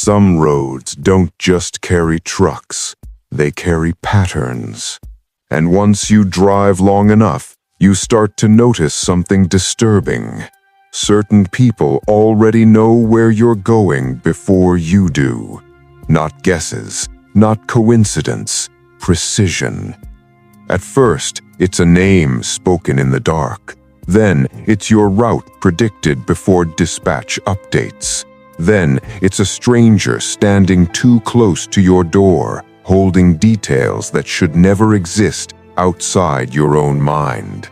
Some roads don't just carry trucks, they carry patterns. And once you drive long enough, you start to notice something disturbing. Certain people already know where you're going before you do. Not guesses, not coincidence, precision. At first, it's a name spoken in the dark. Then, it's your route predicted before dispatch updates. Then, it's a stranger standing too close to your door, holding details that should never exist outside your own mind.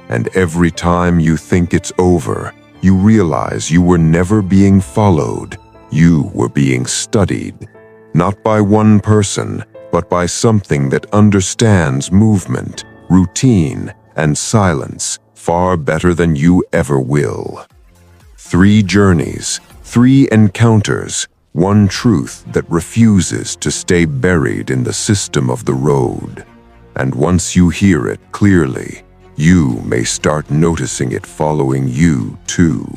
And every time you think it's over, you realize you were never being followed. You were being studied. Not by one person, but by something that understands movement, routine, and silence far better than you ever will. 3 journeys, 3 encounters, 1 truth that refuses to stay buried in the system of the road. And once you hear it clearly, you may start noticing it following you too.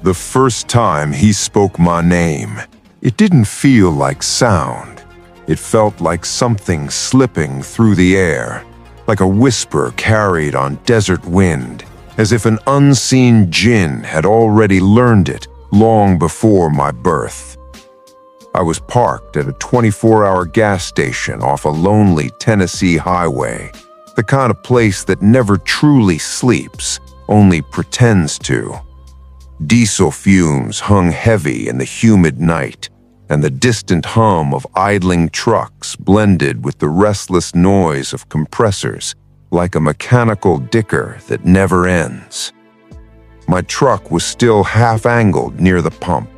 The first time he spoke my name, it didn't feel like sound. It felt like something slipping through the air, like a whisper carried on desert wind, as if an unseen jinn had already learned it long before my birth. I was parked at a 24-hour gas station off a lonely Tennessee highway, the kind of place that never truly sleeps, only pretends to. Diesel fumes hung heavy in the humid night, and the distant hum of idling trucks blended with the restless noise of compressors like a mechanical dicker that never ends. My truck was still half-angled near the pump,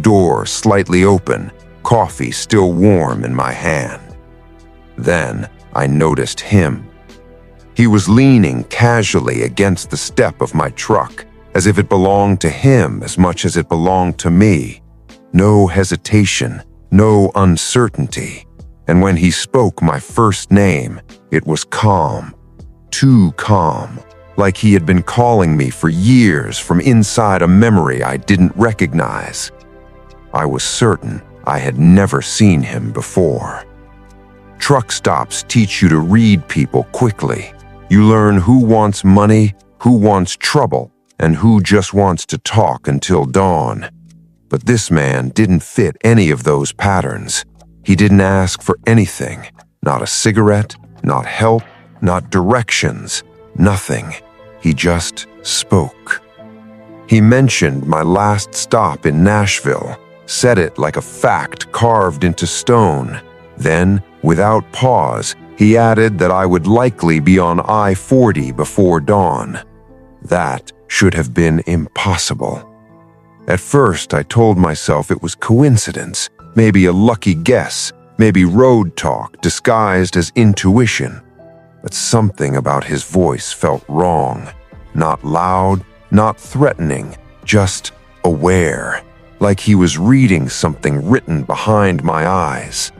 door slightly open, coffee still warm in my hand. Then I noticed him. He was leaning casually against the step of my truck, as if it belonged to him as much as it belonged to me. No hesitation, no uncertainty. And when he spoke my first name, it was calm, too calm, like he had been calling me for years from inside a memory I didn't recognize. I was certain I had never seen him before. Truck stops teach you to read people quickly. You learn who wants money, who wants trouble, and who just wants to talk until dawn. But this man didn't fit any of those patterns. He didn't ask for anything. Not a cigarette, not help, not directions, nothing. He just spoke. He mentioned my last stop in Nashville, said it like a fact carved into stone. Then, without pause, he added that I would likely be on I-40 before dawn. That should have been impossible. At first, I told myself it was coincidence, maybe a lucky guess, maybe road talk disguised as intuition. But something about his voice felt wrong. Not loud, not threatening, just aware, like he was reading something written behind my eyes.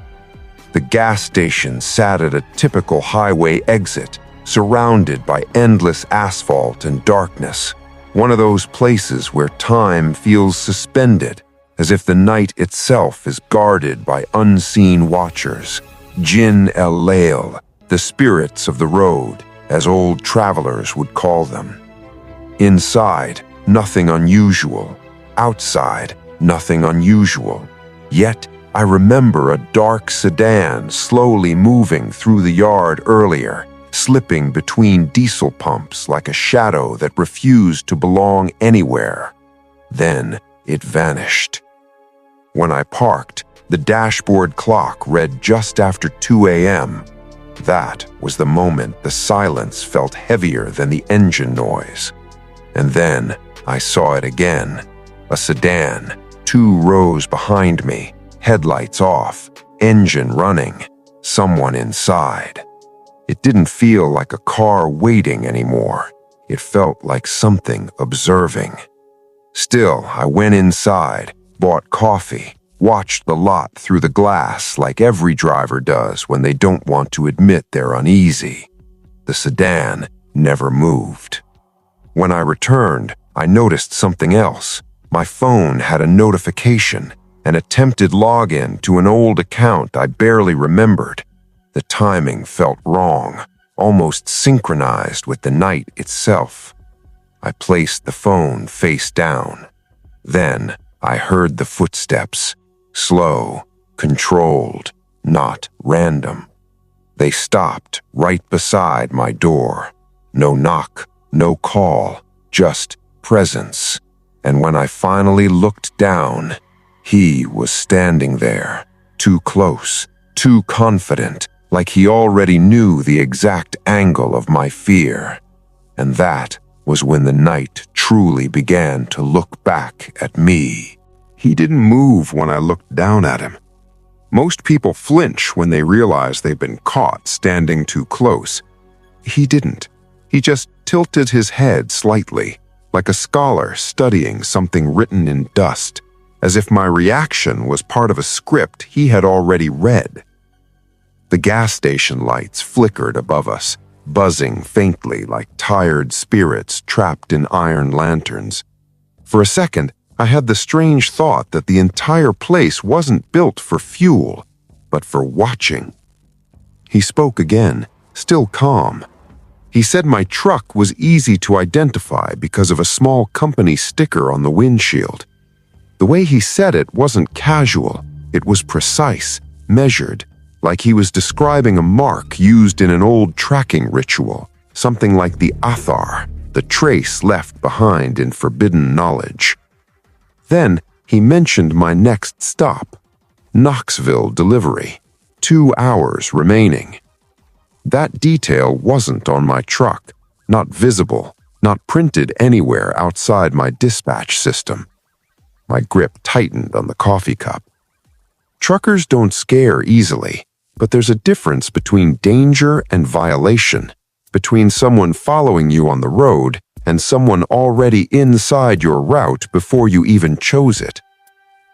The gas station sat at a typical highway exit, surrounded by endless asphalt and darkness. One of those places where time feels suspended, as if the night itself is guarded by unseen watchers. Jinn el-Layl, the spirits of the road, as old travelers would call them. Inside, nothing unusual. Outside, nothing unusual. Yet, I remember a dark sedan slowly moving through the yard earlier, slipping between diesel pumps like a shadow that refused to belong anywhere. Then it vanished. When I parked, the dashboard clock read just after 2 a.m. That was the moment the silence felt heavier than the engine noise. And then I saw it again. A sedan, 2 rows behind me, headlights off, engine running, someone inside. It didn't feel like a car waiting anymore. It felt like something observing. Still, I went inside, bought coffee, watched the lot through the glass like every driver does when they don't want to admit they're uneasy. The sedan never moved. When I returned, I noticed something else. My phone had a notification, an attempted login to an old account I barely remembered. The timing felt wrong, almost synchronized with the night itself. I placed the phone face down. Then I heard the footsteps, slow, controlled, not random. They stopped right beside my door. No knock, no call, just presence. And when I finally looked down, he was standing there, too close, too confident, like he already knew the exact angle of my fear. And that was when the night truly began to look back at me. He didn't move when I looked down at him. Most people flinch when they realize they've been caught standing too close. He didn't. He just tilted his head slightly, like a scholar studying something written in dust, as if my reaction was part of a script he had already read. The gas station lights flickered above us, buzzing faintly like tired spirits trapped in iron lanterns. For a second, I had the strange thought that the entire place wasn't built for fuel, but for watching. He spoke again, still calm. He said my truck was easy to identify because of a small company sticker on the windshield. The way he said it wasn't casual, it was precise, measured, like he was describing a mark used in an old tracking ritual, something like the athar, the trace left behind in forbidden knowledge. Then he mentioned my next stop, Knoxville delivery, 2 hours remaining. That detail wasn't on my truck, not visible, not printed anywhere outside my dispatch system. My grip tightened on the coffee cup. Truckers don't scare easily, but there's a difference between danger and violation, between someone following you on the road and someone already inside your route before you even chose it.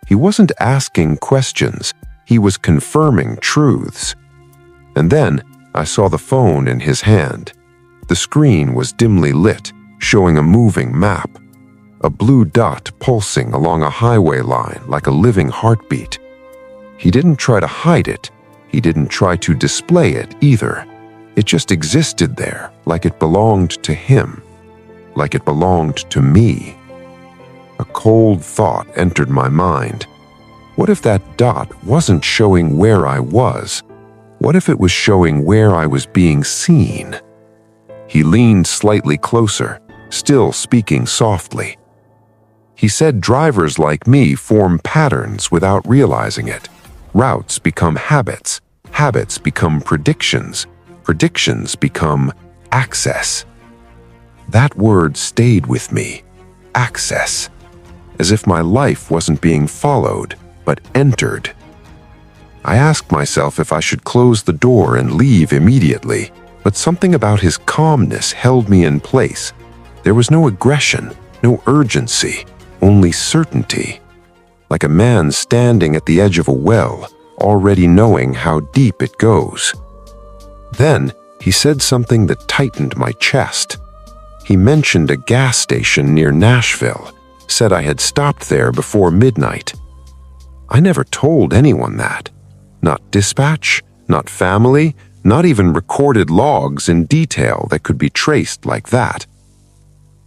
He wasn't asking questions, he was confirming truths. And then I saw the phone in his hand. The screen was dimly lit, showing a moving map, a blue dot pulsing along a highway line like a living heartbeat. He didn't try to hide it. He didn't try to display it either. It just existed there, like it belonged to him, like it belonged to me. A cold thought entered my mind. What if that dot wasn't showing where I was? What if it was showing where I was being seen? He leaned slightly closer, still speaking softly. He said drivers like me form patterns without realizing it. Routes become habits. Habits become predictions. Predictions become access. That word stayed with me. Access. As if my life wasn't being followed, but entered. I asked myself if I should close the door and leave immediately, but something about his calmness held me in place. There was no aggression, no urgency, only certainty. Like a man standing at the edge of a well, already knowing how deep it goes. Then he said something that tightened my chest. He mentioned a gas station near Nashville, said I had stopped there before midnight. I never told anyone that. Not dispatch, not family, not even recorded logs in detail that could be traced like that.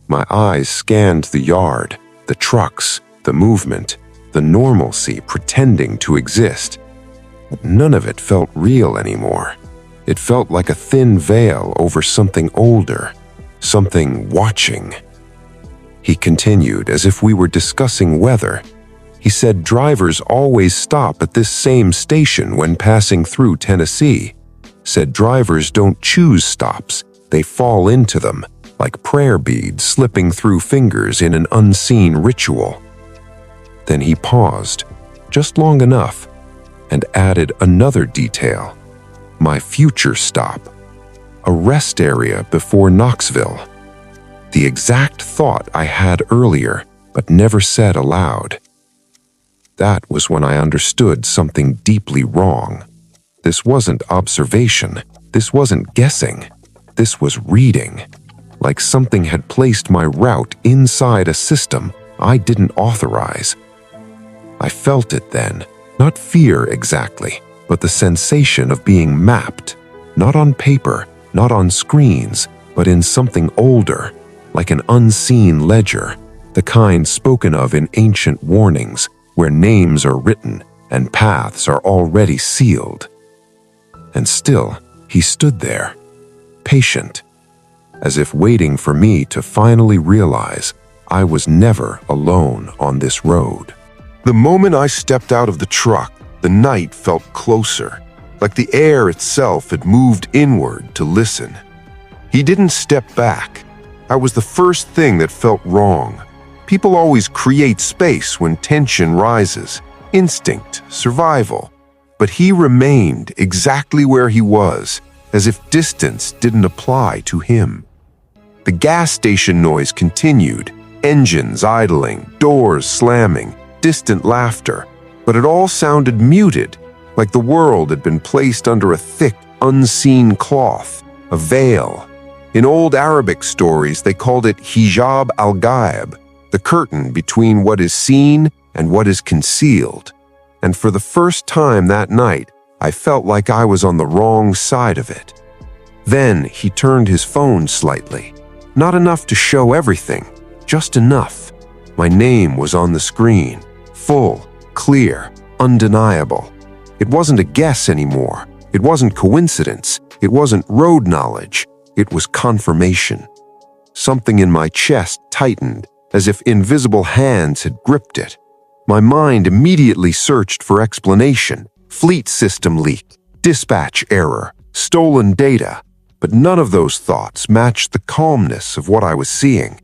My eyes scanned the yard, the trucks, the movement, the normalcy pretending to exist. None of it felt real anymore. It felt like a thin veil over something older, something watching. He continued as if we were discussing weather. He said drivers always stop at this same station when passing through Tennessee. Said drivers don't choose stops, they fall into them, like prayer beads slipping through fingers in an unseen ritual. Then he paused, just long enough, and added another detail. My future stop. A rest area before Knoxville. The exact thought I had earlier, but never said aloud. That was when I understood something deeply wrong. This wasn't observation. This wasn't guessing. This was reading. Like something had placed my route inside a system I didn't authorize. I felt it then, not fear exactly, but the sensation of being mapped, not on paper, not on screens, but in something older, like an unseen ledger, the kind spoken of in ancient warnings, where names are written and paths are already sealed. And still, he stood there, patient, as if waiting for me to finally realize I was never alone on this road. The moment I stepped out of the truck, the night felt closer, like the air itself had moved inward to listen. He didn't step back. I was the first thing that felt wrong. People always create space when tension rises, instinct, survival. But he remained exactly where he was, as if distance didn't apply to him. The gas station noise continued, engines idling, doors slamming, distant laughter, but it all sounded muted, like the world had been placed under a thick, unseen cloth, a veil. In old Arabic stories, they called it hijab al-ghaib, the curtain between what is seen and what is concealed. And for the first time that night, I felt like I was on the wrong side of it. Then he turned his phone slightly. Not enough to show everything, just enough. My name was on the screen, full, clear, undeniable. It wasn't a guess anymore. It wasn't coincidence. It wasn't road knowledge. It was confirmation. Something in my chest tightened, as if invisible hands had gripped it. My mind immediately searched for explanation. Fleet system leak, dispatch error, stolen data. But none of those thoughts matched the calmness of what I was seeing.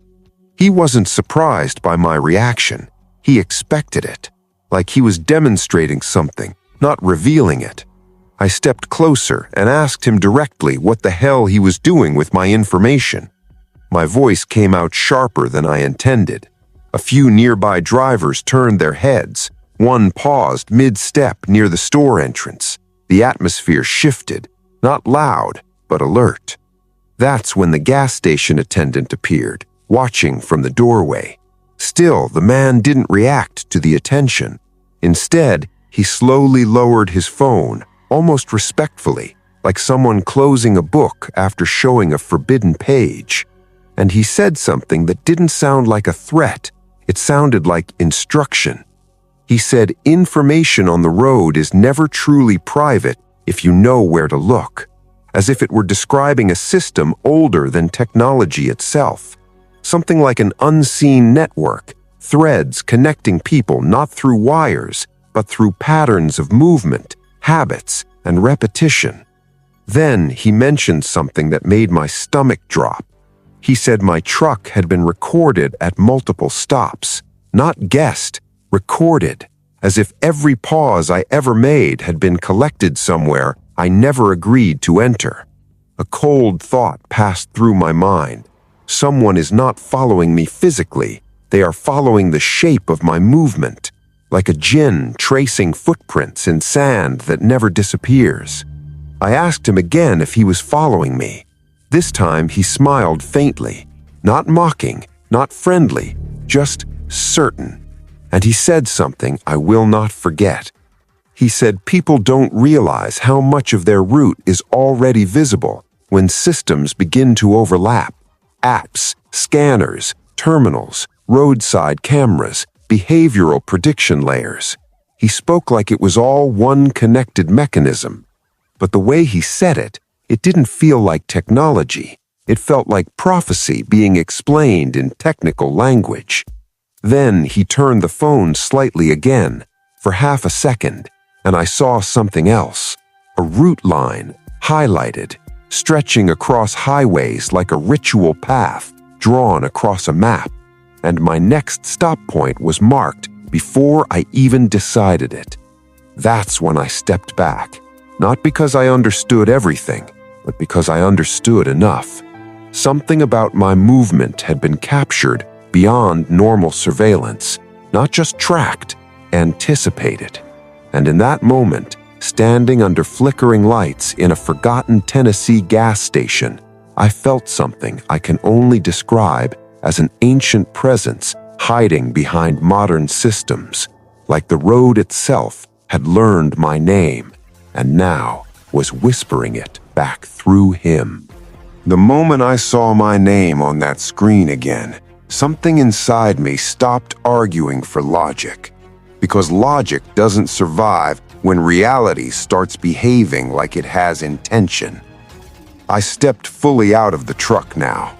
He wasn't surprised by my reaction. He expected it, like he was demonstrating something, not revealing it. I stepped closer and asked him directly what the hell he was doing with my information. My voice came out sharper than I intended. A few nearby drivers turned their heads. One paused mid-step near the store entrance. The atmosphere shifted, not loud, but alert. That's when the gas station attendant appeared, watching from the doorway. Still, the man didn't react to the attention. Instead, he slowly lowered his phone, almost respectfully, like someone closing a book after showing a forbidden page. And he said something that didn't sound like a threat. It sounded like instruction. He said, "Information on the road is never truly private if you know where to look," as if it were describing a system older than technology itself. Something like an unseen network, threads connecting people not through wires, but through patterns of movement, habits, and repetition. Then he mentioned something that made my stomach drop. He said my truck had been recorded at multiple stops, not guessed, recorded, as if every pause I ever made had been collected somewhere I never agreed to enter. A cold thought passed through my mind. Someone is not following me physically. They are following the shape of my movement, like a jinn tracing footprints in sand that never disappears. I asked him again if he was following me. This time he smiled faintly, not mocking, not friendly, just certain. And he said something I will not forget. He said people don't realize how much of their route is already visible when systems begin to overlap. Apps, scanners, terminals, roadside cameras, behavioral prediction layers. He spoke like it was all one connected mechanism. But the way he said it, it didn't feel like technology. It felt like prophecy being explained in technical language. Then he turned the phone slightly again, for half a second, and I saw something else. A route line, highlighted, stretching across highways like a ritual path drawn across a map. And my next stop point was marked before I even decided it. That's when I stepped back, not because I understood everything, but because I understood enough. Something about my movement had been captured beyond normal surveillance, not just tracked, anticipated. And in that moment, standing under flickering lights in a forgotten Tennessee gas station, I felt something I can only describe as an ancient presence hiding behind modern systems, like the road itself had learned my name and now was whispering it back through him. The moment I saw my name on that screen again, something inside me stopped arguing for logic. Because logic doesn't survive when reality starts behaving like it has intention. I stepped fully out of the truck now.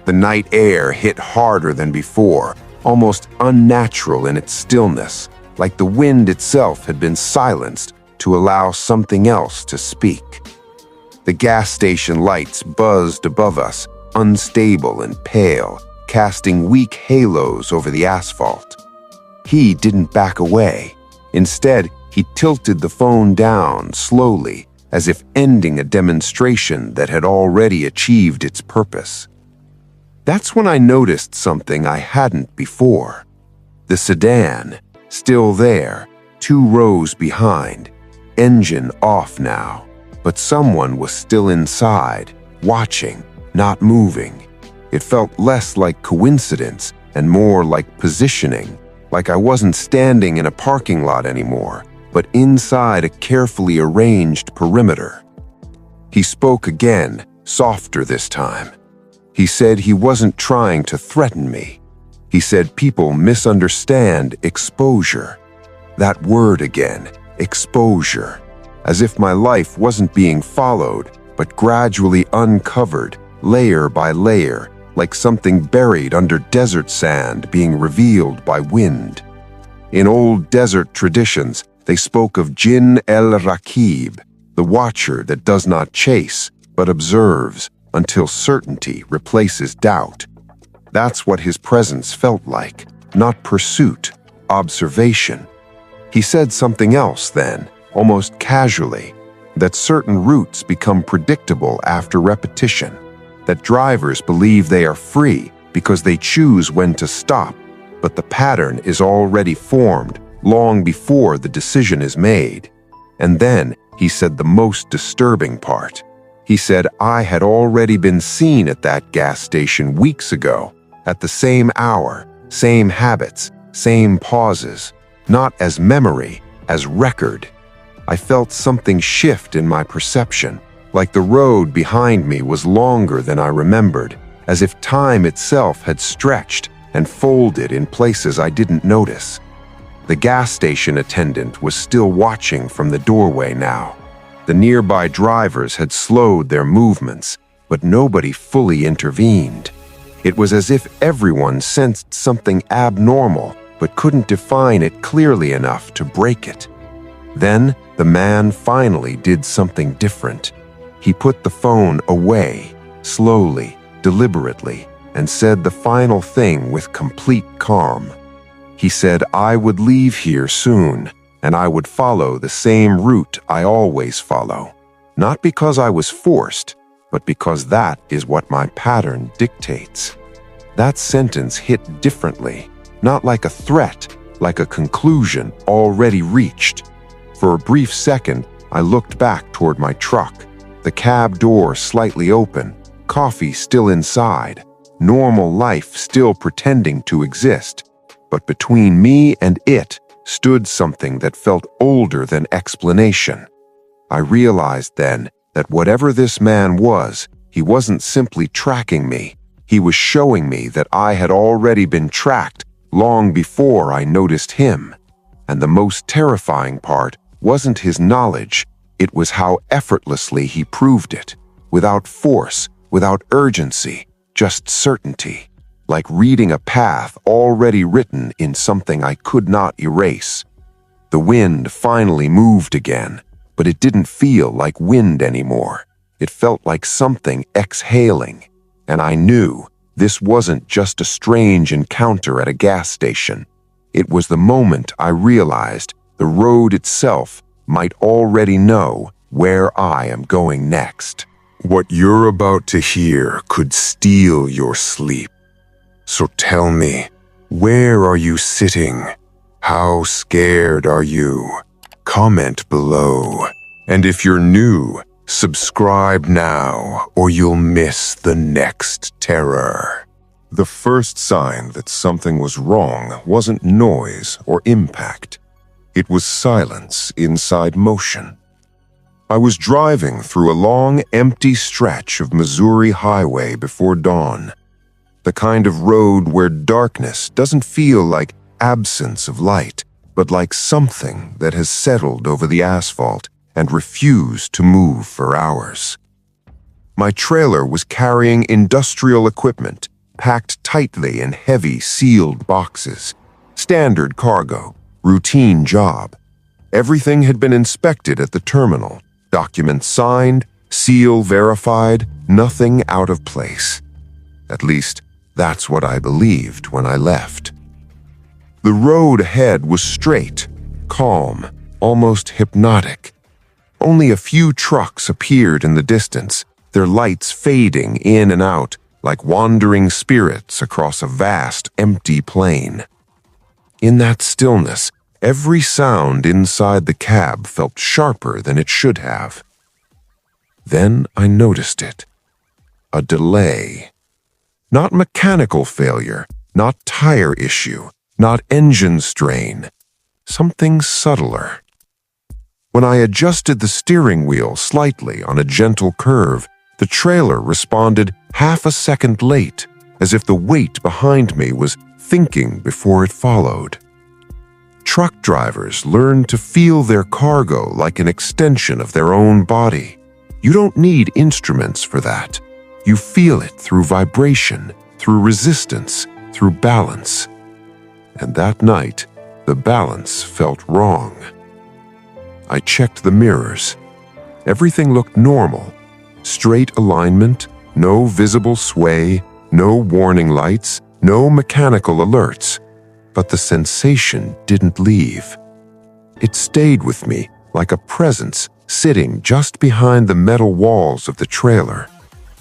The night air hit harder than before, almost unnatural in its stillness, like the wind itself had been silenced to allow something else to speak. The gas station lights buzzed above us, unstable and pale, casting weak halos over the asphalt. He didn't back away. Instead, he tilted the phone down slowly, as if ending a demonstration that had already achieved its purpose. That's when I noticed something I hadn't before. The sedan, still there, 2 rows behind, engine off now, but someone was still inside, watching, not moving. It felt less like coincidence and more like positioning, like I wasn't standing in a parking lot anymore, but inside a carefully arranged perimeter. He spoke again, softer this time. He said he wasn't trying to threaten me. He said people misunderstand exposure. That word again, exposure. As if my life wasn't being followed, but gradually uncovered, layer by layer, like something buried under desert sand being revealed by wind. In old desert traditions, they spoke of Jinn el-Rakib, the watcher that does not chase, but observes until certainty replaces doubt. That's what his presence felt like, not pursuit, observation. He said something else then, almost casually, that certain routes become predictable after repetition, that drivers believe they are free because they choose when to stop, but the pattern is already formed long before the decision is made. And then he said the most disturbing part. He said I had already been seen at that gas station weeks ago, at the same hour, same habits, same pauses, not as memory, as record. I felt something shift in my perception, like the road behind me was longer than I remembered, as if time itself had stretched and folded in places I didn't notice. The gas station attendant was still watching from the doorway now. The nearby drivers had slowed their movements, but nobody fully intervened. It was as if everyone sensed something abnormal, but couldn't define it clearly enough to break it. Then, the man finally did something different. He put the phone away, slowly, deliberately, and said the final thing with complete calm. He said I would leave here soon, and I would follow the same route I always follow. Not because I was forced, but because that is what my pattern dictates. That sentence hit differently, not like a threat, like a conclusion already reached. For a brief second, I looked back toward my truck, the cab door slightly open, coffee still inside, normal life still pretending to exist. But between me and it stood something that felt older than explanation. I realized then that whatever this man was, he wasn't simply tracking me. He was showing me that I had already been tracked long before I noticed him. And the most terrifying part wasn't his knowledge, it was how effortlessly he proved it, without force, without urgency, just certainty, like reading a path already written in something I could not erase. The wind finally moved again, but it didn't feel like wind anymore. It felt like something exhaling, and I knew this wasn't just a strange encounter at a gas station. It was the moment I realized the road itself might already know where I am going next. What you're about to hear could steal your sleep. So tell me, where are you sitting? How scared are you? Comment below. And if you're new, subscribe now or you'll miss the next terror. The first sign that something was wrong wasn't noise or impact. It was silence inside motion. I was driving through a long, empty stretch of Missouri highway before dawn. The kind of road where darkness doesn't feel like absence of light, but like something that has settled over the asphalt and refused to move for hours. My trailer was carrying industrial equipment, packed tightly in heavy, sealed boxes. Standard cargo, routine job. Everything had been inspected at the terminal. Documents signed, seal verified, nothing out of place. At least, that's what I believed when I left. The road ahead was straight, calm, almost hypnotic. Only a few trucks appeared in the distance, their lights fading in and out like wandering spirits across a vast, empty plain. In that stillness, every sound inside the cab felt sharper than it should have. Then I noticed it. A delay. Not mechanical failure, not tire issue, not engine strain. Something subtler. When I adjusted the steering wheel slightly on a gentle curve, the trailer responded half a second late, as if the weight behind me was thinking before it followed. Truck drivers learn to feel their cargo like an extension of their own body. You don't need instruments for that. You feel it through vibration, through resistance, through balance. And that night, the balance felt wrong. I checked the mirrors. Everything looked normal. Straight alignment, no visible sway, no warning lights, no mechanical alerts. But the sensation didn't leave. It stayed with me like a presence sitting just behind the metal walls of the trailer.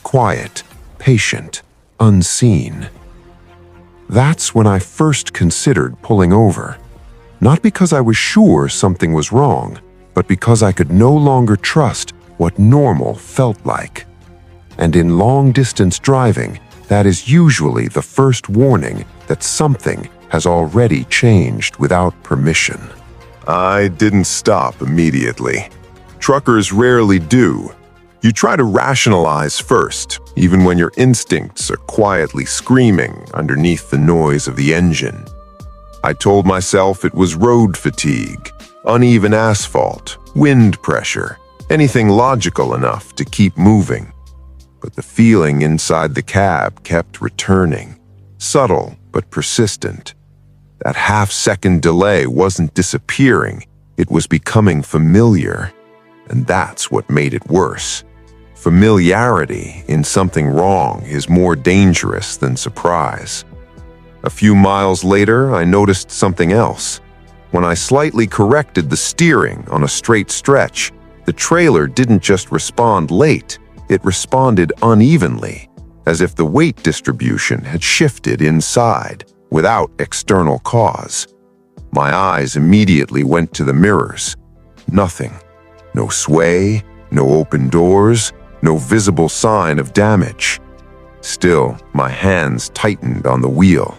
Quiet, patient, unseen. That's when I first considered pulling over. Not because I was sure something was wrong, but because I could no longer trust what normal felt like. And in long-distance driving, that is usually the first warning that something has already changed without permission. I didn't stop immediately. Truckers rarely do. You try to rationalize first, even when your instincts are quietly screaming underneath the noise of the engine. I told myself it was road fatigue, uneven asphalt, wind pressure, anything logical enough to keep moving. But the feeling inside the cab kept returning, subtle but persistent. That half-second delay wasn't disappearing, it was becoming familiar. And that's what made it worse. Familiarity in something wrong is more dangerous than surprise. A few miles later, I noticed something else. When I slightly corrected the steering on a straight stretch, the trailer didn't just respond late, it responded unevenly, as if the weight distribution had shifted inside, without external cause. My eyes immediately went to the mirrors. Nothing. No sway, no open doors, no visible sign of damage. Still, my hands tightened on the wheel.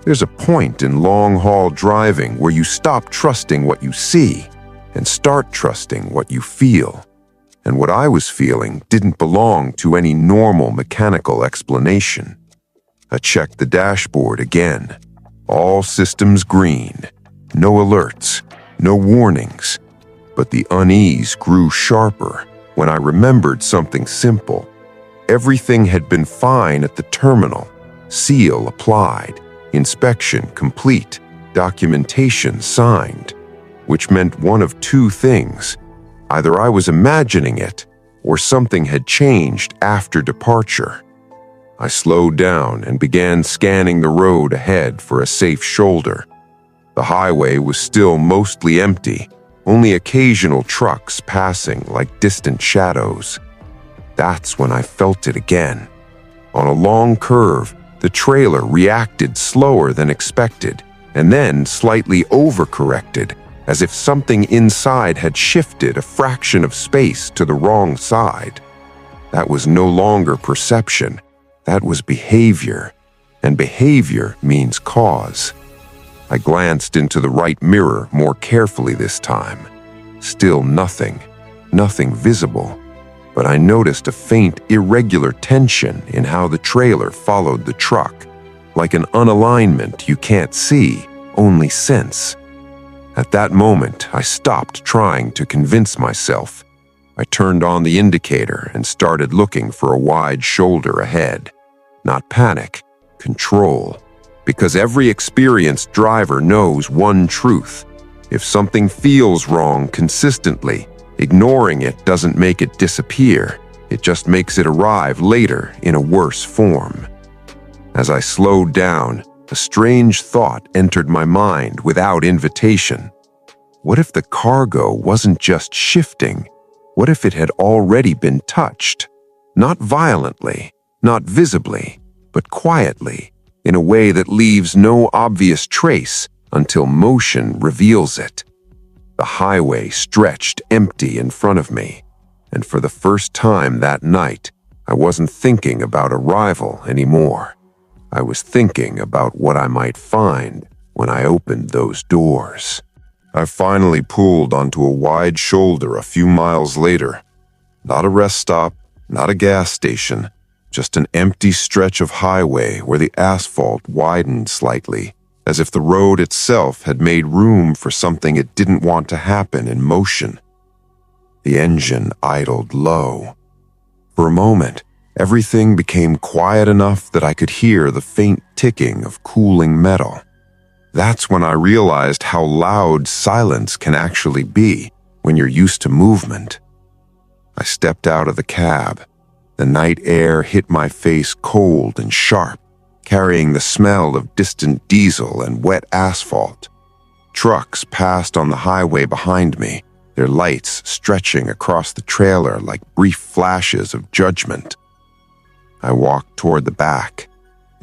There's a point in long-haul driving where you stop trusting what you see and start trusting what you feel. And what I was feeling didn't belong to any normal mechanical explanation. I checked the dashboard again. All systems green. No alerts, no warnings. But the unease grew sharper when I remembered something simple. Everything had been fine at the terminal. Seal applied, inspection complete, documentation signed, which meant one of two things. Either I was imagining it, or something had changed after departure. I slowed down and began scanning the road ahead for a safe shoulder. The highway was still mostly empty, only occasional trucks passing like distant shadows. That's when I felt it again. On a long curve, the trailer reacted slower than expected, and then slightly overcorrected, as if something inside had shifted a fraction of space to the wrong side. That was no longer perception. That was behavior, and behavior means cause. I glanced into the right mirror more carefully this time. Still nothing visible, but I noticed a faint, irregular tension in how the trailer followed the truck, like an unalignment you can't see, only sense. At that moment, I stopped trying to convince myself. I turned on the indicator and started looking for a wide shoulder ahead. Not panic, control. Because every experienced driver knows one truth. If something feels wrong consistently, ignoring it doesn't make it disappear. It just makes it arrive later in a worse form. As I slowed down, a strange thought entered my mind without invitation. What if the cargo wasn't just shifting? What if it had already been touched? Not violently, not visibly, but quietly, in a way that leaves no obvious trace until motion reveals it. The highway stretched empty in front of me, and for the first time that night, I wasn't thinking about arrival anymore. I was thinking about what I might find when I opened those doors. I finally pulled onto a wide shoulder a few miles later. Not a rest stop, not a gas station, just an empty stretch of highway where the asphalt widened slightly, as if the road itself had made room for something it didn't want to happen in motion. The engine idled low. For a moment, everything became quiet enough that I could hear the faint ticking of cooling metal. That's when I realized how loud silence can actually be when you're used to movement. I stepped out of the cab. The night air hit my face cold and sharp, carrying the smell of distant diesel and wet asphalt. Trucks passed on the highway behind me, their lights stretching across the trailer like brief flashes of judgment. I walked toward the back.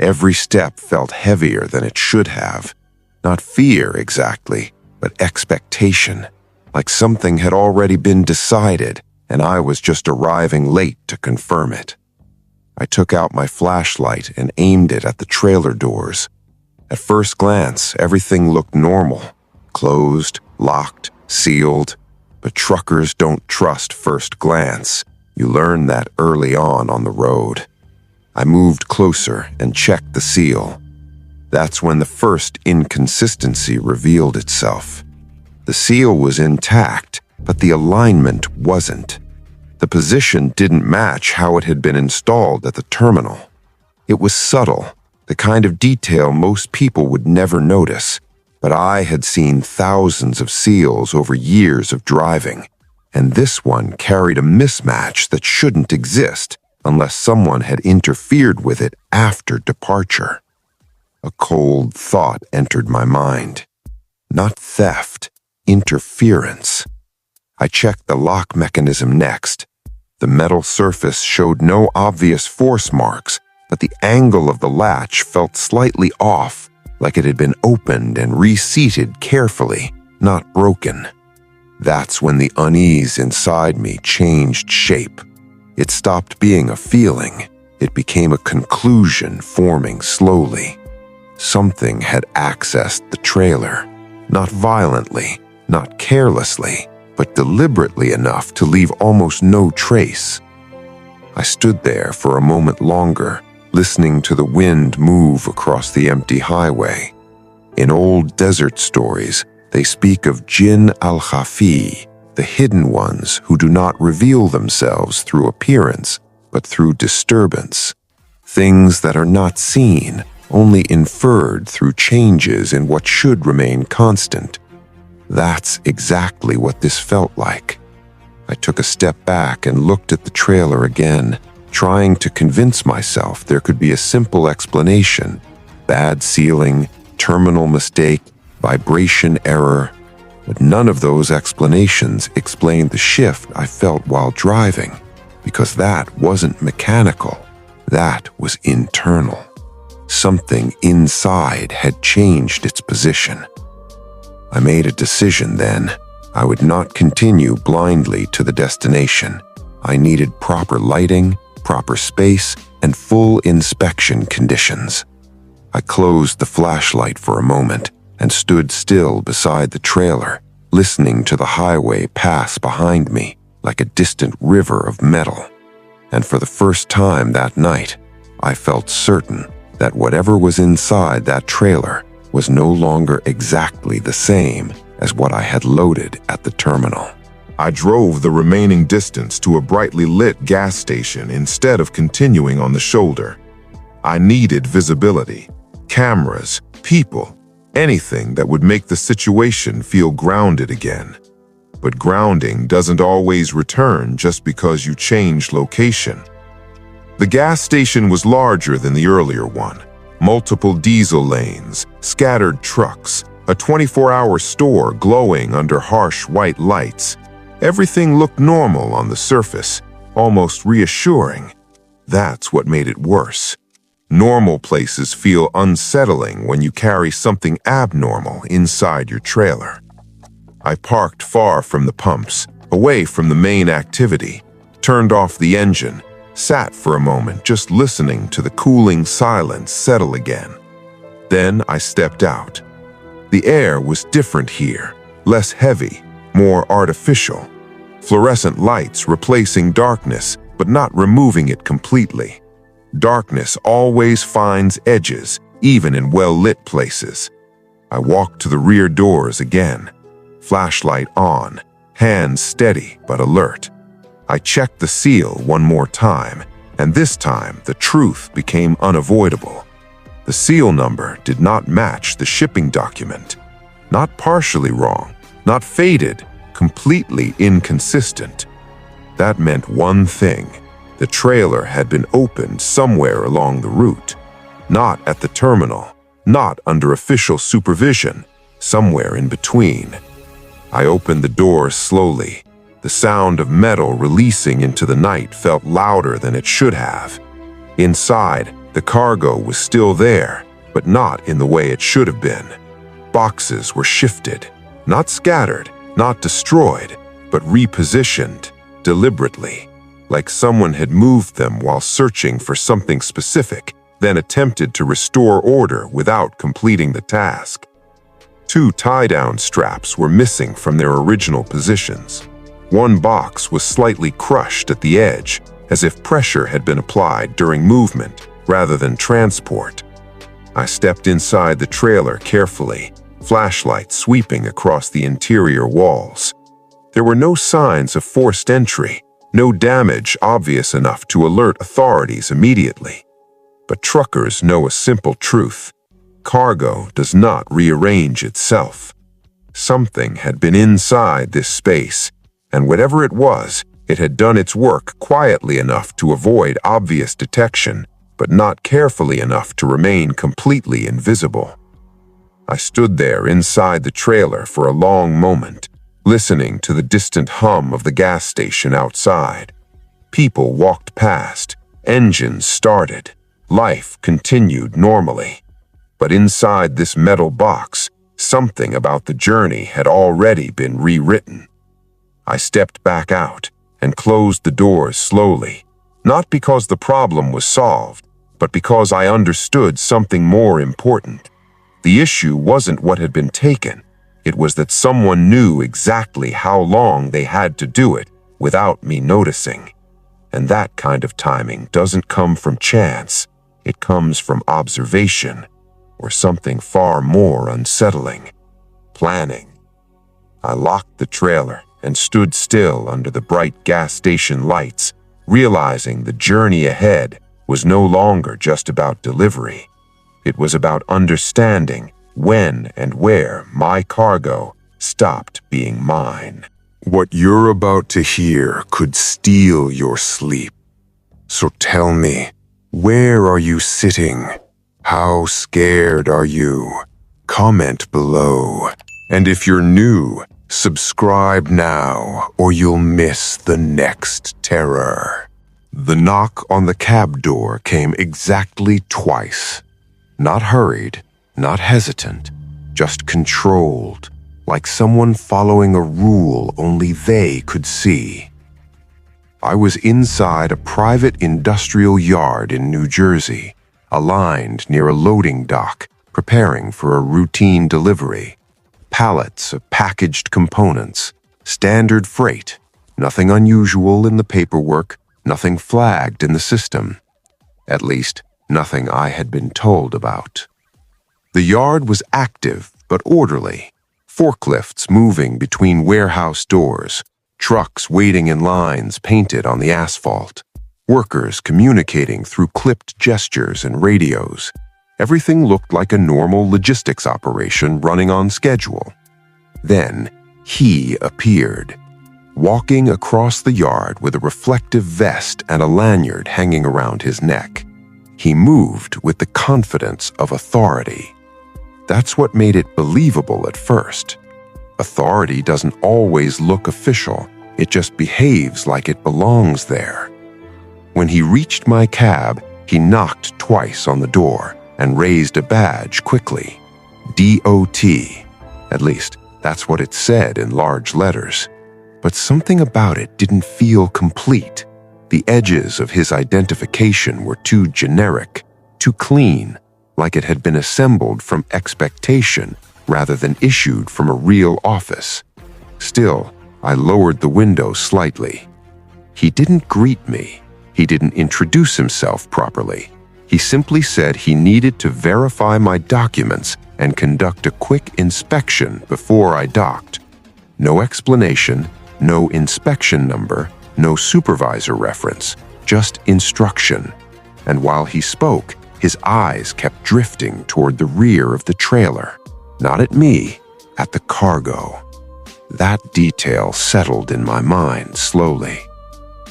Every step felt heavier than it should have. Not fear exactly, but expectation, like something had already been decided and I was just arriving late to confirm it. I took out my flashlight and aimed it at the trailer doors. At first glance, everything looked normal. Closed, locked, sealed. But truckers don't trust first glance. You learn that early on the road. I moved closer and checked the seal. That's when the first inconsistency revealed itself. The seal was intact, but the alignment wasn't. The position didn't match how it had been installed at the terminal. It was subtle, the kind of detail most people would never notice, but I had seen thousands of seals over years of driving, and this one carried a mismatch that shouldn't exist unless someone had interfered with it after departure. A cold thought entered my mind. Not theft, interference. I checked the lock mechanism next. The metal surface showed no obvious force marks, but the angle of the latch felt slightly off, like it had been opened and reseated carefully, not broken. That's when the unease inside me changed shape. It stopped being a feeling. It became a conclusion forming slowly. Something had accessed the trailer, not violently, not carelessly, but deliberately enough to leave almost no trace. I stood there for a moment longer, listening to the wind move across the empty highway. In old desert stories, they speak of Jinn al-Khafi, the hidden ones who do not reveal themselves through appearance, but through disturbance. Things that are not seen, only inferred through changes in what should remain constant. That's exactly what this felt like. I took a step back and looked at the trailer again, trying to convince myself there could be a simple explanation. Bad sealing, terminal mistake, vibration error. But none of those explanations explained the shift I felt while driving, because that wasn't mechanical. That was internal. Something inside had changed its position. I made a decision then. I would not continue blindly to the destination. I needed proper lighting, proper space, and full inspection conditions. I closed the flashlight for a moment, and stood still beside the trailer, listening to the highway pass behind me like a distant river of metal. And for the first time that night, I felt certain that whatever was inside that trailer was no longer exactly the same as what I had loaded at the terminal. I drove the remaining distance to a brightly lit gas station instead of continuing on the shoulder. I needed visibility, cameras, people, anything that would make the situation feel grounded again. But grounding doesn't always return just because you change location. The gas station was larger than the earlier one. Multiple diesel lanes, scattered trucks, a 24-hour store glowing under harsh white lights. Everything looked normal on the surface, almost reassuring. That's what made it worse. Normal places feel unsettling when you carry something abnormal inside your trailer. I parked far from the pumps, away from the main activity, turned off the engine, sat for a moment just listening to the cooling silence settle again. Then I stepped out. The air was different here, less heavy, more artificial. Fluorescent lights replacing darkness, but not removing it completely. Darkness always finds edges, even in well-lit places. I walked to the rear doors again. Flashlight on, hands steady but alert. I checked the seal one more time, and this time the truth became unavoidable. The seal number did not match the shipping document. Not partially wrong, not faded, completely inconsistent. That meant one thing. The trailer had been opened somewhere along the route. Not at the terminal, not under official supervision, somewhere in between. I opened the door slowly. The sound of metal releasing into the night felt louder than it should have. Inside, the cargo was still there, but not in the way it should have been. Boxes were shifted, not scattered, not destroyed, but repositioned, deliberately, like someone had moved them while searching for something specific, then attempted to restore order without completing the task. 2 tie-down straps were missing from their original positions. One box was slightly crushed at the edge, as if pressure had been applied during movement rather than transport. I stepped inside the trailer carefully, flashlight sweeping across the interior walls. There were no signs of forced entry, no damage obvious enough to alert authorities immediately. But truckers know a simple truth. Cargo does not rearrange itself. Something had been inside this space, and whatever it was, it had done its work quietly enough to avoid obvious detection, but not carefully enough to remain completely invisible. I stood there inside the trailer for a long moment, listening to the distant hum of the gas station outside. People walked past, engines started, life continued normally. But inside this metal box, something about the journey had already been rewritten. I stepped back out and closed the doors slowly, not because the problem was solved, but because I understood something more important. The issue wasn't what had been taken. It was that someone knew exactly how long they had to do it without me noticing. And that kind of timing doesn't come from chance. It comes from observation, or something far more unsettling. Planning. I locked the trailer and stood still under the bright gas station lights, realizing the journey ahead was no longer just about delivery. It was about understanding when and where my cargo stopped being mine. What you're about to hear could steal your sleep. So tell me, where are you sitting? How scared are you? Comment below. And if you're new, subscribe now or you'll miss the next terror. The knock on the cab door came exactly twice. Not hurried, not hesitant, just controlled, like someone following a rule only they could see. I was inside a private industrial yard in New Jersey, aligned near a loading dock, preparing for a routine delivery. Pallets of packaged components, standard freight, nothing unusual in the paperwork, nothing flagged in the system. At least, nothing I had been told about. The yard was active but orderly. Forklifts moving between warehouse doors, trucks waiting in lines painted on the asphalt, workers communicating through clipped gestures and radios. Everything looked like a normal logistics operation running on schedule. Then, he appeared, walking across the yard with a reflective vest and a lanyard hanging around his neck. He moved with the confidence of authority. That's what made it believable at first. Authority doesn't always look official, it just behaves like it belongs there. When he reached my cab, he knocked twice on the door and raised a badge quickly. DOT. At least, that's what it said in large letters. But something about it didn't feel complete. The edges of his identification were too generic, too clean, like it had been assembled from expectation rather than issued from a real office. Still, I lowered the window slightly. He didn't greet me. He didn't introduce himself properly. He simply said he needed to verify my documents and conduct a quick inspection before I docked. No explanation, no inspection number, no supervisor reference, just instruction. And while he spoke, his eyes kept drifting toward the rear of the trailer. Not at me, at the cargo. That detail settled in my mind slowly.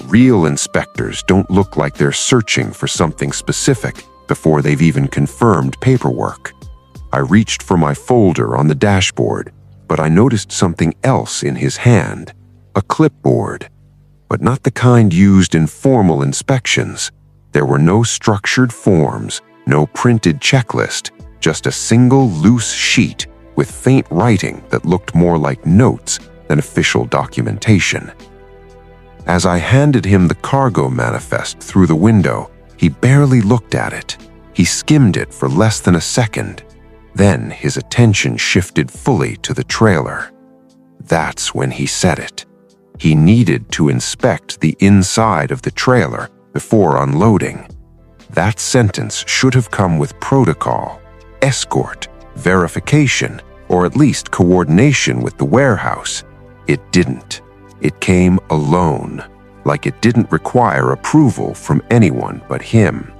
Real inspectors don't look like they're searching for something specific before they've even confirmed paperwork. I reached for my folder on the dashboard, but I noticed something else in his hand, a clipboard. But not the kind used in formal inspections. There were no structured forms, no printed checklist, just a single loose sheet with faint writing that looked more like notes than official documentation. As I handed him the cargo manifest through the window, he barely looked at it. He skimmed it for less than a second. Then his attention shifted fully to the trailer. That's when he said it. He needed to inspect the inside of the trailer before unloading. That sentence should have come with protocol, escort, verification, or at least coordination with the warehouse. It didn't. It came alone, like it didn't require approval from anyone but him.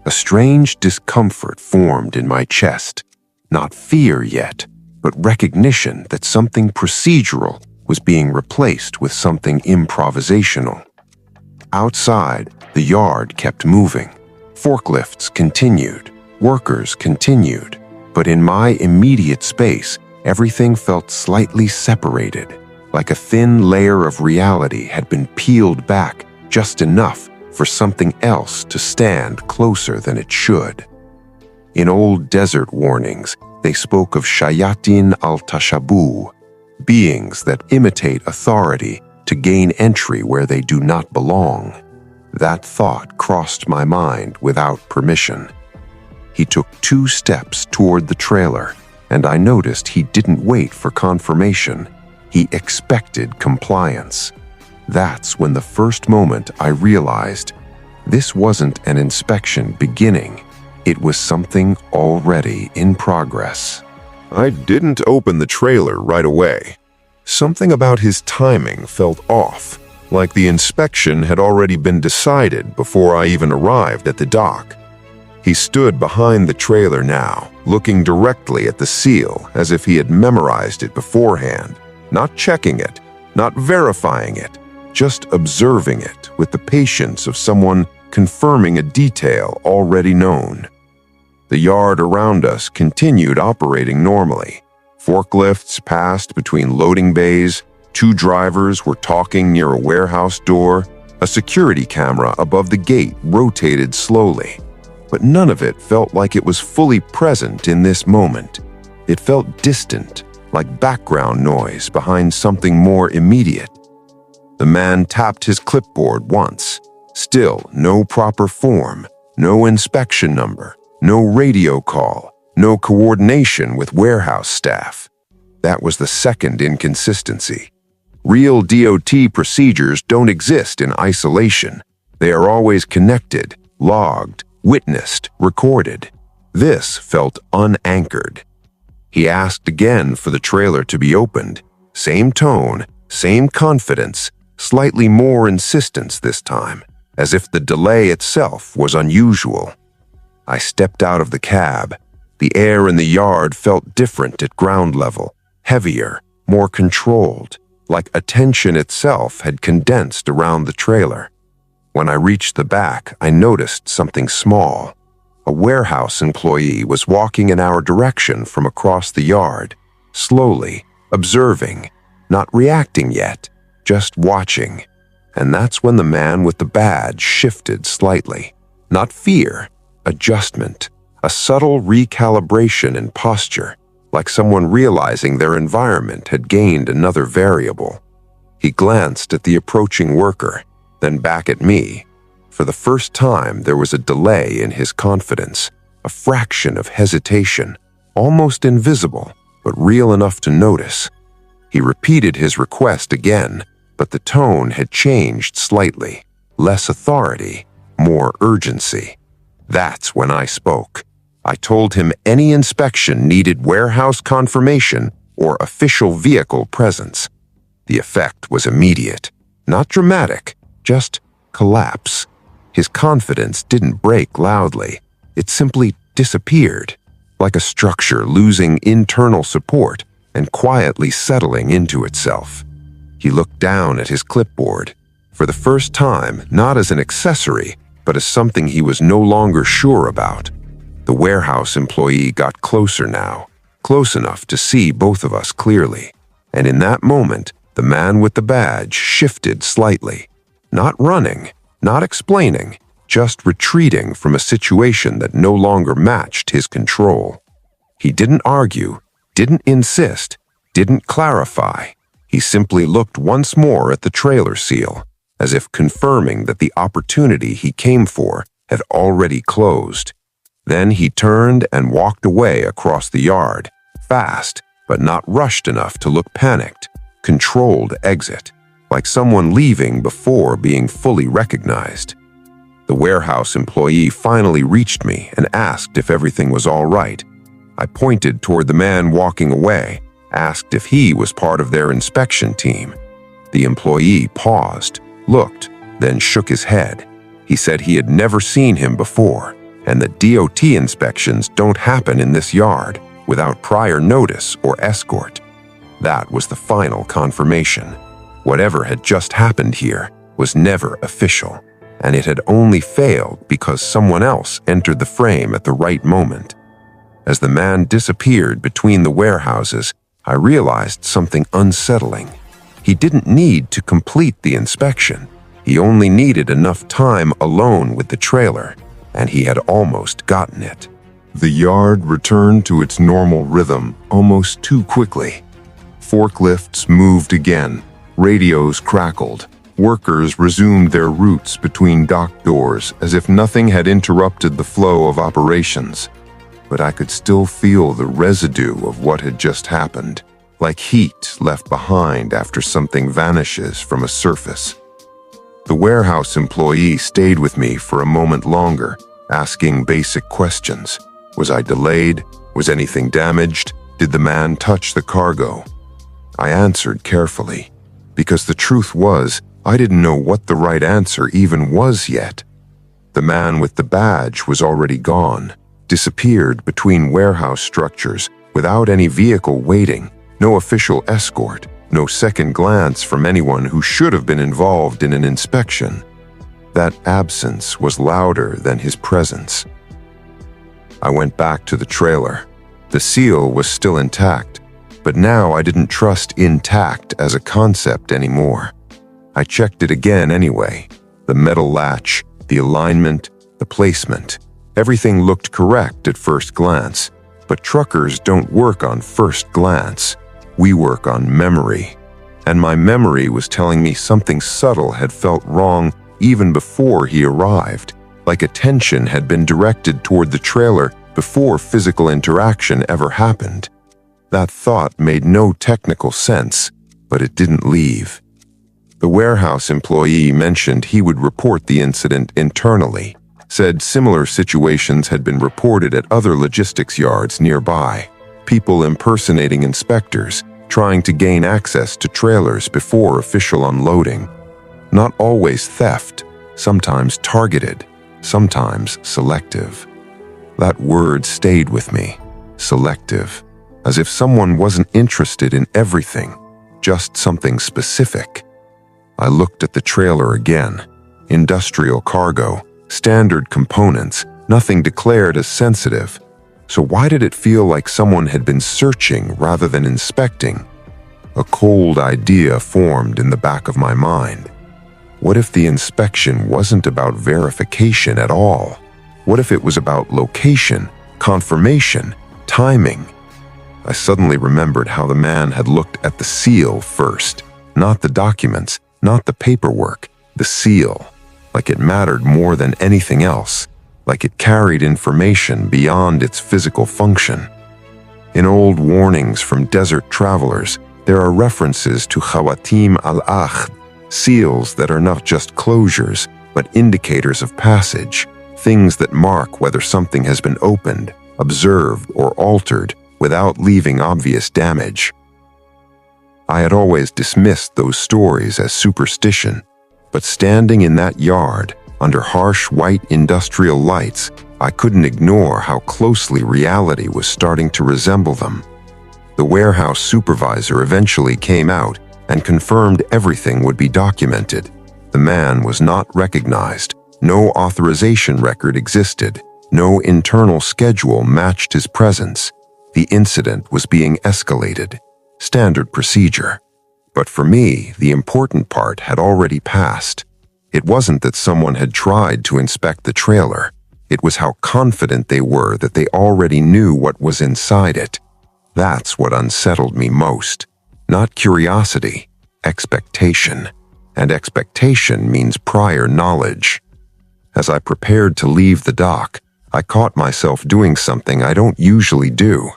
A strange discomfort formed in my chest, not fear yet, but recognition that something procedural was being replaced with something improvisational. Outside, the yard kept moving. Forklifts continued, workers continued, but in my immediate space, everything felt slightly separated, like a thin layer of reality had been peeled back just enough for something else to stand closer than it should. In old desert warnings, they spoke of shayatin al-tashabu, beings that imitate authority to gain entry where they do not belong. That thought crossed my mind without permission. He took 2 steps toward the trailer, and I noticed he didn't wait for confirmation. He expected compliance. That's when the first moment I realized this wasn't an inspection beginning. It was something already in progress. I didn't open the trailer right away. Something about his timing felt off, like the inspection had already been decided before I even arrived at the dock. He stood behind the trailer now, looking directly at the seal as if he had memorized it beforehand, not checking it, not verifying it, just observing it with the patience of someone confirming a detail already known. The yard around us continued operating normally. Forklifts passed between loading bays, 2 drivers were talking near a warehouse door, a security camera above the gate rotated slowly. But none of it felt like it was fully present in this moment. It felt distant, like background noise behind something more immediate. The man tapped his clipboard once. Still no proper form, no inspection number, no radio call, no coordination with warehouse staff. That was the second inconsistency. Real DOT procedures don't exist in isolation. They are always connected, logged, witnessed, recorded. This felt unanchored. He asked again for the trailer to be opened. Same tone, same confidence, slightly more insistence this time, as if the delay itself was unusual. I stepped out of the cab. The air in the yard felt different at ground level, heavier, more controlled, like attention itself had condensed around the trailer. When I reached the back, I noticed something small. A warehouse employee was walking in our direction from across the yard, slowly, observing, not reacting yet, just watching. And that's when the man with the badge shifted slightly. Not fear, adjustment, a subtle recalibration in posture, like someone realizing their environment had gained another variable. He glanced at the approaching worker, then back at me. For the first time, there was a delay in his confidence, a fraction of hesitation, almost invisible, but real enough to notice. He repeated his request again, but the tone had changed slightly. Less authority, more urgency. That's when I spoke. I told him any inspection needed warehouse confirmation or official vehicle presence. The effect was immediate, not dramatic, just collapse. His confidence didn't break loudly. It simply disappeared, like a structure losing internal support and quietly settling into itself. He looked down at his clipboard, for the first time not as an accessory, but as something he was no longer sure about. The warehouse employee got closer now, close enough to see both of us clearly. And in that moment, the man with the badge shifted slightly. Not running, not explaining, just retreating from a situation that no longer matched his control. He didn't argue, didn't insist, didn't clarify. He simply looked once more at the trailer seal, as if confirming that the opportunity he came for had already closed. Then he turned and walked away across the yard, fast, but not rushed enough to look panicked. Controlled exit, like someone leaving before being fully recognized. The warehouse employee finally reached me and asked if everything was all right. I pointed toward the man walking away, asked if he was part of their inspection team. The employee paused, looked, then shook his head. He said he had never seen him before, and that DOT inspections don't happen in this yard without prior notice or escort. That was the final confirmation. Whatever had just happened here was never official, and it had only failed because someone else entered the frame at the right moment. As the man disappeared between the warehouses, I realized something unsettling. He didn't need to complete the inspection. He only needed enough time alone with the trailer, and he had almost gotten it. The yard returned to its normal rhythm almost too quickly. Forklifts moved again, radios crackled, workers resumed their routes between dock doors as if nothing had interrupted the flow of operations. But I could still feel the residue of what had just happened, like heat left behind after something vanishes from a surface. The warehouse employee stayed with me for a moment longer, asking basic questions. Was I delayed? Was anything damaged? Did the man touch the cargo? I answered carefully, because the truth was, I didn't know what the right answer even was yet. The man with the badge was already gone, disappeared between warehouse structures without any vehicle waiting, no official escort, no second glance from anyone who should have been involved in an inspection. That absence was louder than his presence. I went back to the trailer. The seal was still intact, but now I didn't trust intact as a concept anymore. I checked it again anyway. The metal latch, the alignment, the placement. Everything looked correct at first glance, but truckers don't work on first glance. We work on memory. And my memory was telling me something subtle had felt wrong even before he arrived, like attention had been directed toward the trailer before physical interaction ever happened. That thought made no technical sense, but it didn't leave. The warehouse employee mentioned he would report the incident internally, said similar situations had been reported at other logistics yards nearby, people impersonating inspectors, trying to gain access to trailers before official unloading. Not always theft, sometimes targeted, sometimes selective. That word stayed with me, selective, as if someone wasn't interested in everything, just something specific. I looked at the trailer again. Industrial cargo, standard components, nothing declared as sensitive. So why did it feel like someone had been searching rather than inspecting? A cold idea formed in the back of my mind. What if the inspection wasn't about verification at all? What if it was about location, confirmation, timing? I suddenly remembered how the man had looked at the seal first, not the documents, not the paperwork, the seal, like it mattered more than anything else, like it carried information beyond its physical function. In old warnings from desert travelers, there are references to khawatim al-akhd, seals that are not just closures, but indicators of passage, things that mark whether something has been opened, observed, or altered without leaving obvious damage. I had always dismissed those stories as superstition, but standing in that yard, under harsh white industrial lights, I couldn't ignore how closely reality was starting to resemble them. The warehouse supervisor eventually came out and confirmed everything would be documented. The man was not recognized, no authorization record existed, no internal schedule matched his presence. The incident was being escalated. Standard procedure. But for me, the important part had already passed. It wasn't that someone had tried to inspect the trailer. It was how confident they were that they already knew what was inside it. That's what unsettled me most. Not curiosity, expectation. And expectation means prior knowledge. As I prepared to leave the dock, I caught myself doing something I don't usually do.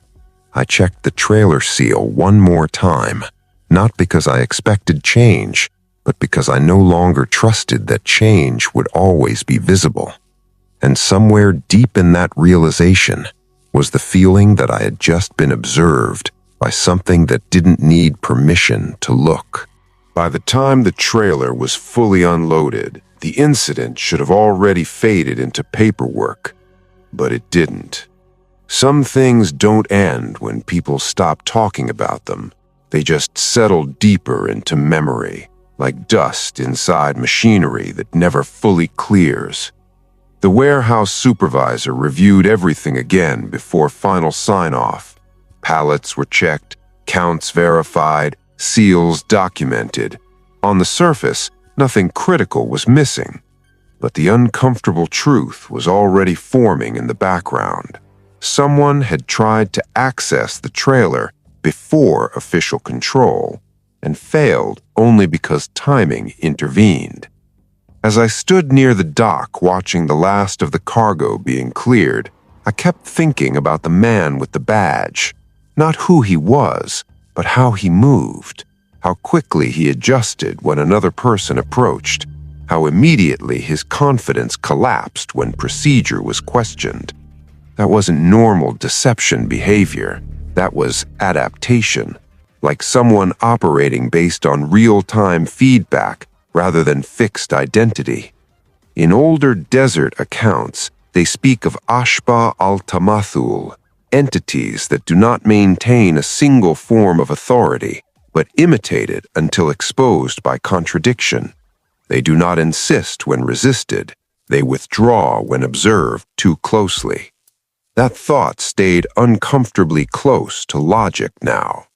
I checked the trailer seal one more time, not because I expected change, but because I no longer trusted that change would always be visible. And somewhere deep in that realization was the feeling that I had just been observed by something that didn't need permission to look. By the time the trailer was fully unloaded, the incident should have already faded into paperwork, but it didn't. Some things don't end when people stop talking about them. They just settle deeper into memory, like dust inside machinery that never fully clears. The warehouse supervisor reviewed everything again before final sign-off. Pallets were checked, counts verified, seals documented. On the surface, nothing critical was missing, but the uncomfortable truth was already forming in the background. Someone had tried to access the trailer before official control and failed only because timing intervened. As I stood near the dock watching the last of the cargo being cleared, I kept thinking about the man with the badge. Not who he was, but how he moved, how quickly he adjusted when another person approached, how immediately his confidence collapsed when procedure was questioned. That wasn't normal deception behavior. That was adaptation, like someone operating based on real-time feedback rather than fixed identity. In older desert accounts, they speak of Ashba al-Tamathul, entities that do not maintain a single form of authority, but imitate it until exposed by contradiction. They do not insist when resisted. They withdraw when observed too closely. That thought stayed uncomfortably close to logic now.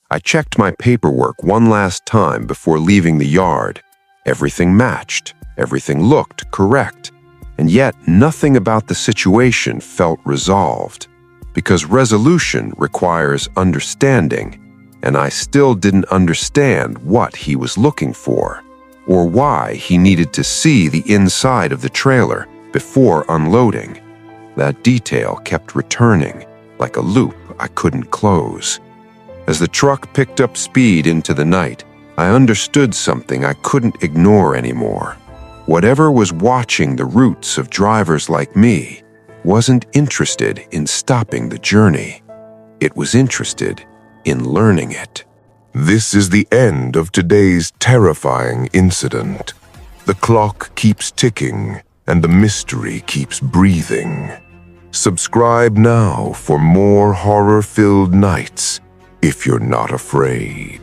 I checked my paperwork one last time before leaving the yard. Everything matched, everything looked correct, and yet nothing about the situation felt resolved, because resolution requires understanding, and I still didn't understand what he was looking for, or why he needed to see the inside of the trailer before unloading. That detail kept returning, like a loop I couldn't close. As the truck picked up speed into the night, I understood something I couldn't ignore anymore. Whatever was watching the routes of drivers like me wasn't interested in stopping the journey. It was interested in learning it. This is the end of today's terrifying incident. The clock keeps ticking, and the mystery keeps breathing. Subscribe now for more horror-filled nights if you're not afraid.